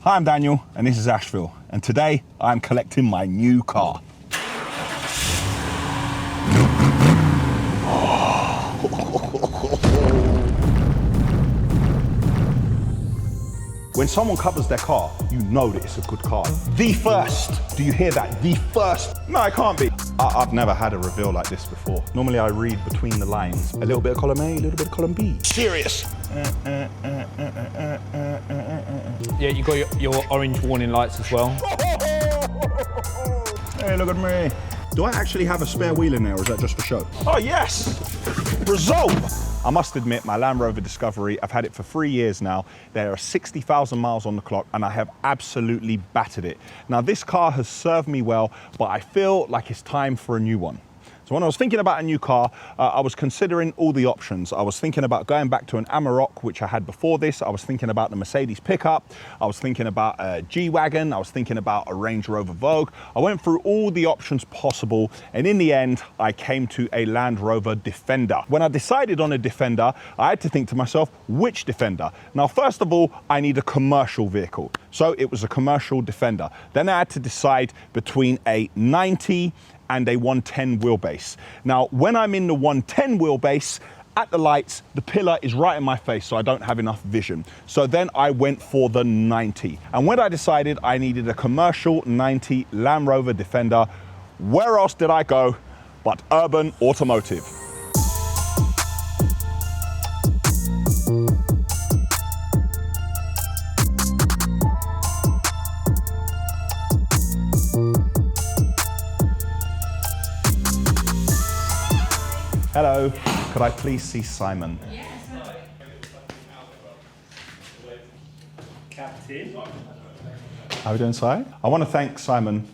Hi, I'm Daniel, and this is Ashville, and today I'm collecting my new car. When someone covers their car, you know that it's a good car. The first. Do you hear that? The first. No, it can't be. I've never had a reveal like this before. Normally I read between the lines. A little bit of column A, a little bit of column B. Serious. Yeah, you got your orange warning lights as well. Hey, look at me. Do I actually have a spare wheel in there, or is that just for show? Oh, yes. Result. I must admit, my Land Rover Discovery, I've had it for 3 years now. There are 60,000 miles on the clock, and I have absolutely battered it. Now, this car has served me well, but I feel like it's time for a new one. So when I was thinking about a new car, I was considering all the options. I was thinking about going back to an Amarok, which I had before this. I was thinking about the Mercedes pickup. I was thinking about a G-Wagon. I was thinking about a Range Rover Vogue. I went through all the options possible, and in the end, I came to a Land Rover Defender. When I decided on a Defender, I had to think to myself, which Defender? Now, first of all, I need a commercial vehicle. So it was a commercial Defender. Then I had to decide between a 90 and a 110 wheelbase. Now, when I'm in the 110 wheelbase, at the lights, the pillar is right in my face, so I don't have enough vision. So then I went for the 90. And when I decided I needed a commercial 90 Land Rover Defender, where else did I go but Urban Automotive? Hello, could I please see Simon? Yes. Captain. How are we doing, Si? I want to thank Simon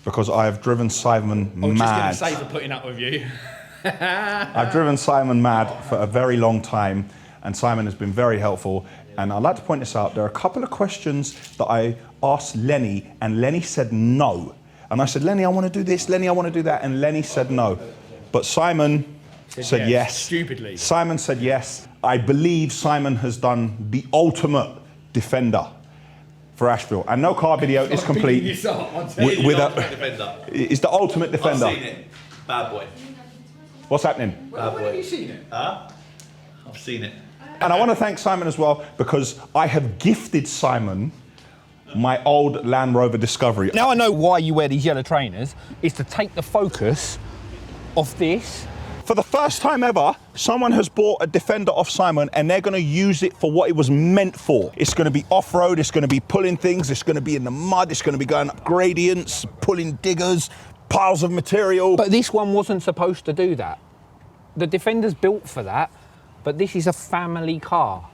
because I have driven Simon mad. I was just going to say for putting up with you. I've driven Simon mad for a very long time, and Simon has been very helpful. And I'd like to point this out. There are a couple of questions that I asked Lenny, and Lenny said no. And I said, Lenny, I want to do this. Lenny, I want to do that. And Lenny said no. But Simon said yes. Stupidly. Simon said yes. I believe Simon has done the ultimate Defender for Ashville. And no car video is complete. It's the ultimate Defender. It's the ultimate Defender. I've seen it. Bad boy. What's happening? Bad boy. When have you seen it? Huh? I've seen it. And I want to thank Simon as well, because I have gifted Simon my old Land Rover Discovery. Now I know why you wear these yellow trainers, is to take the focus off this. For the first time ever, someone has bought a Defender off Simon, and they're going to use it for what it was meant for. It's going to be off-road, it's going to be pulling things, it's going to be in the mud, it's going to be going up gradients, pulling diggers, piles of material. But this one wasn't supposed to do that. The Defender's built for that, but this is a family car.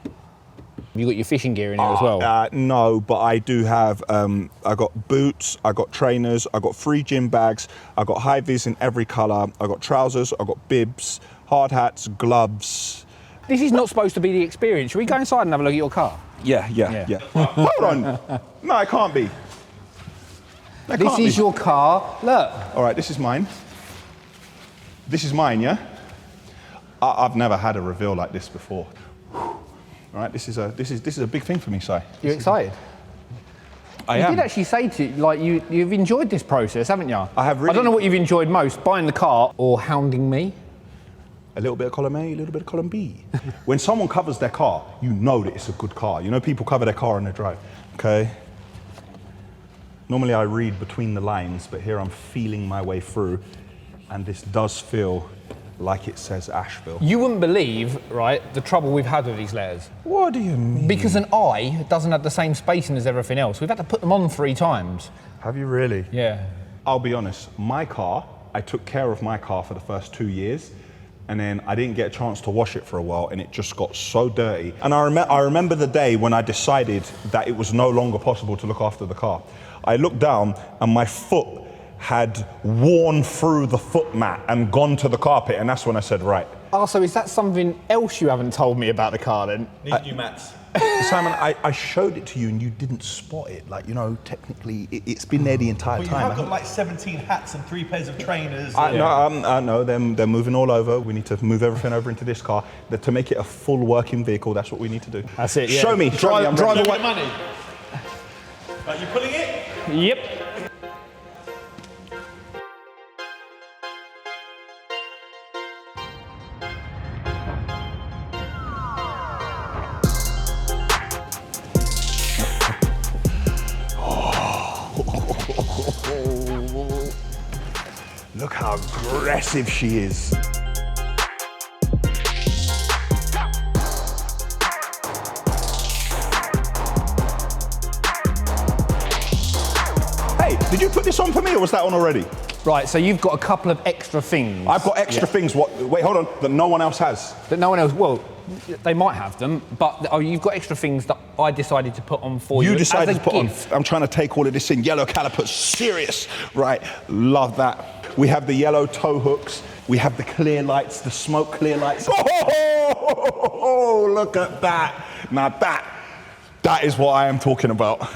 You got your fishing gear in there as well? No, but I do have, I got boots, I got trainers, I got 3 gym bags, I got high-vis in every colour, I got trousers, I got bibs, hard hats, gloves. This is not supposed to be the experience. Should we go inside and have a look at your car? Yeah. Hold on. No, it can't be. This is your car. Look. All right, this is mine. This is mine, yeah? I've never had a reveal like this before. All right, this is a big thing for me, Si. You're excited? I am. You did actually say to like you've enjoyed this process, haven't you? I have really. I don't know what you've enjoyed most, buying the car or hounding me. A little bit of column A, a little bit of column B. When someone covers their car, you know that it's a good car. You know, people cover their car on their drive. Okay. Normally I read between the lines, but here I'm feeling my way through, and this does feel like it says Ashville. You wouldn't believe, right, the trouble we've had with these letters. What do you mean? Because an I doesn't have the same spacing as everything else. We've had to put them on 3 times. Have you really? Yeah. I'll be honest, my car, I took care of my car for the first 2 years, and then I didn't get a chance to wash it for a while, and it just got so dirty. And I remember the day when I decided that it was no longer possible to look after the car. I looked down, and my foot had worn through the foot mat and gone to the carpet, and that's when I said, right. Oh, so is that something else you haven't told me about the car then? Need new mats. Simon, I showed it to you and you didn't spot it. Like, you know, technically, it's been there the entire But you time. have got like 17 hats and 3 pairs of trainers. No, they're moving all over. We need to move everything over into this car. To make it a full working vehicle, that's what we need to do. That's it, yeah. Show me. Drive away. Money. Are you pulling it? Yep. Look how aggressive she is. Hey, did you put this on for me or was that on already? Right, so you've got a couple of extra things. I've got extra things, wait, hold on, that no one else has. That no one else, well, they might have them, but you've got extra things that I decided to put on for you. You decided to put gift. on. I'm trying to take all of this in. Yellow calipers, serious. Right, love that. We have the yellow tow hooks. We have the clear lights, the smoke clear lights. Oh, look at that. Now that is what I am talking about.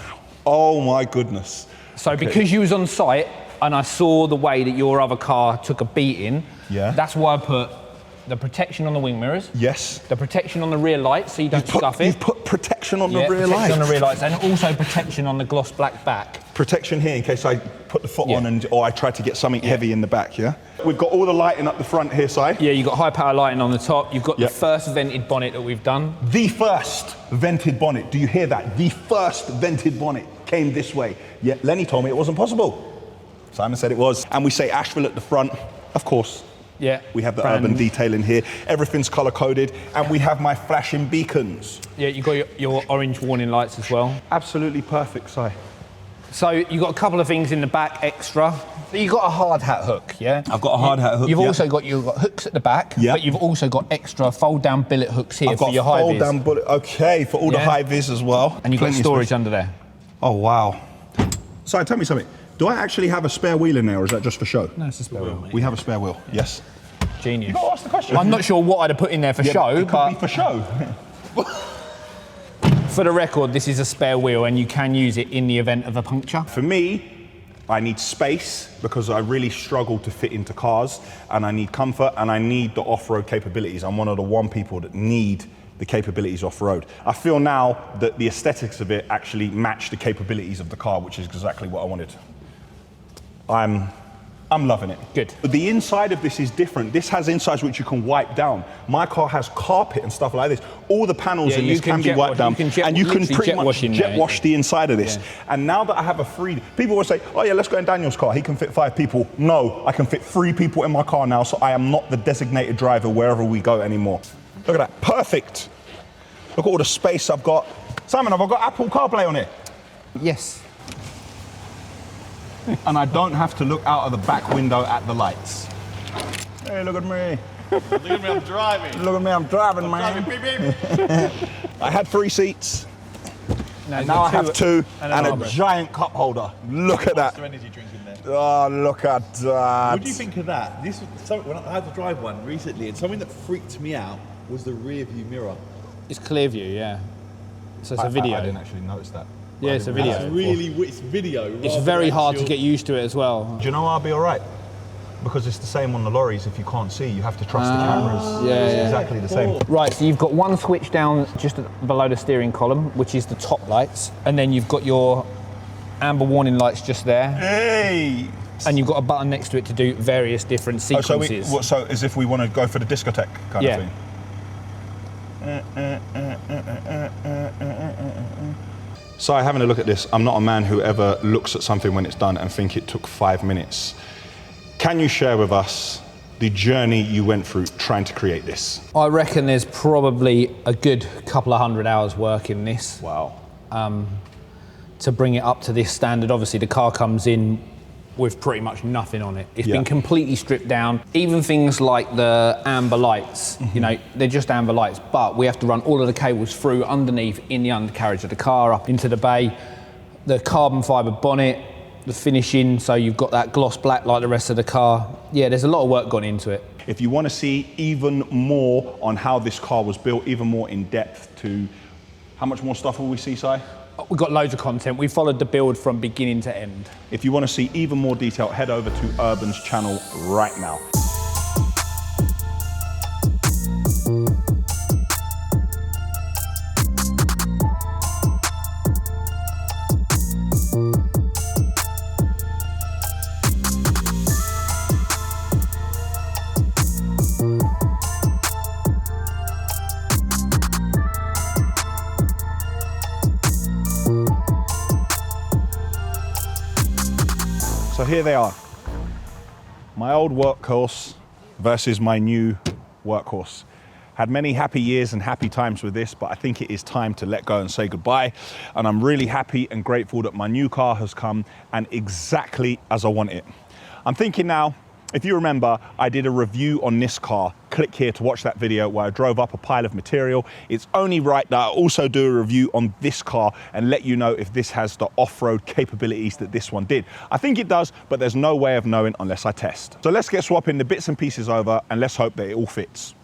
Oh my goodness. So because you was on site and I saw the way that your other car took a beating, that's why I put the protection on the wing mirrors. Yes. The protection on the rear lights so you don't scuff it. You've put protection on the rear protection lights. on the rear lights and also protection on the gloss black back. Protection here in case I put the foot on or I try to get something heavy in the back, yeah? We've got all the lighting up the front here, Si. Yeah, you've got high power lighting on the top. You've got the first vented bonnet that we've done. The first vented bonnet. Do you hear that? The first vented bonnet came this way. Yeah, Lenny told me it wasn't possible. Simon said it was. And we say Ashville at the front, of course. Yeah. We have the urban detailing here. Everything's color coded. And we have my flashing beacons. Yeah, you've got your orange warning lights as well. Absolutely perfect, Si. So you've got a couple of things in the back extra. You've got a hard hat hook, yeah? I've got a hard hat hook, You've also got hooks at the back, but you've also got extra fold-down billet hooks here for your high vis. fold-down bullet, okay, for all the high vis as well. And you've got storage under there. Oh, wow. Si, tell me something. Do I actually have a spare wheel in there, or is that just for show? No, it's a spare wheel. We have a spare wheel, yes. Genius. You've got to ask the question. I'm not sure what I'd have put in there for show, it could be for show. For the record, this is a spare wheel and you can use it in the event of a puncture. For me, I need space because I really struggle to fit into cars, and I need comfort and I need the off-road capabilities. I'm one of the people that need the capabilities off-road. I feel now that the aesthetics of it actually match the capabilities of the car, which is exactly what I wanted. I'm loving it. Good. But the inside of this is different. This has insides which you can wipe down. My car has carpet and stuff like this. All the panels in this can be wiped down, and you can pretty much jet wash the inside of this. And now that I have a free, people will say, oh yeah, let's go in Daniel's car. He can fit 5 people. No, I can fit 3 people in my car now, so I am not the designated driver wherever we go anymore. Look at that, perfect. Look at all the space I've got. Simon, have I got Apple CarPlay on it? Yes. And I don't have to look out of the back window at the lights. Hey, look at me. Look at me, I'm driving. Look at me, I'm driving, man. Beep, beep. I had 3 seats. No, Now I have 2 and a armrest. giant cup holder. Look at that. Monster energy drink in there. Oh, look at that. What do you think of that? This was when I had to drive one recently, and something that freaked me out was the rear view mirror. It's clear view, yeah. So it's a video. I didn't actually notice that. Yeah, it's a video. It's really, it's video. It's very hard to get used to it as well. Do you know I'll be all right? Because it's the same on the lorries. If you can't see, you have to trust the cameras. Yeah, It's yeah. exactly the same. Right, so you've got one switch down just below the steering column, which is the top lights, and then you've got your amber warning lights just there, Hey! and you've got a button next to it to do various different Oh, sequences. so as if we want to go for the discotheque kind of thing. So having a look at this, I'm not a man who ever looks at something when it's done and think it took 5 minutes. Can you share with us the journey you went through trying to create this? I reckon there's probably a good couple of 100 hours work in this. Wow. To bring it up to this standard. Obviously the car comes in with pretty much nothing on it. It's been completely stripped down. Even things like the amber lights, you know, they're just amber lights, but we have to run all of the cables through underneath in the undercarriage of the car, up into the bay, the carbon fibre bonnet, the finishing, so you've got that gloss black like the rest of the car. Yeah, there's a lot of work gone into it. If you want to see even more on how this car was built, even more in depth to, how much more stuff will we see, Si? We've got loads of content. We followed the build from beginning to end. If you want to see even more detail, head over to Urban's channel right now. So here they are. My old workhorse versus my new workhorse. Had many happy years and happy times with this, but I think it is time to let go and say goodbye. And I'm really happy and grateful that my new car has come and exactly as I want it. I'm thinking now, if you remember, I did a review on this car. Click here to watch that video where I drove up a pile of material. It's only right that I also do a review on this car and let you know if this has the off-road capabilities that this one did. I think it does, but there's no way of knowing unless I test. So let's get swapping the bits and pieces over and let's hope that it all fits.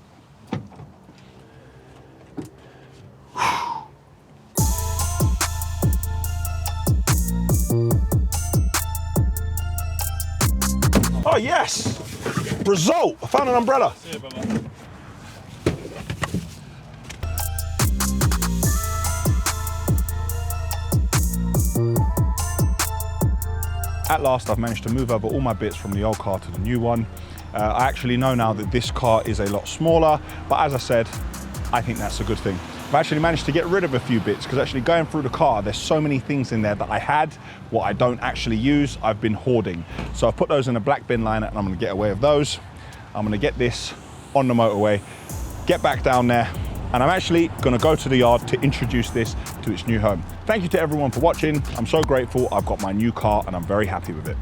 Oh yes, result, I found an umbrella. Yeah, brother. At last, I've managed to move over all my bits from the old car to the new one. I actually know now that this car is a lot smaller, but as I said, I think that's a good thing. I've actually managed to get rid of a few bits because actually going through the car, there's so many things in there that I had, what I don't actually use, I've been hoarding. So I've put those in a black bin liner and I'm gonna get away with those. I'm gonna get this on the motorway, get back down there, and I'm actually gonna go to the yard to introduce this to its new home. Thank you to everyone for watching. I'm so grateful. I've got my new car and I'm very happy with it.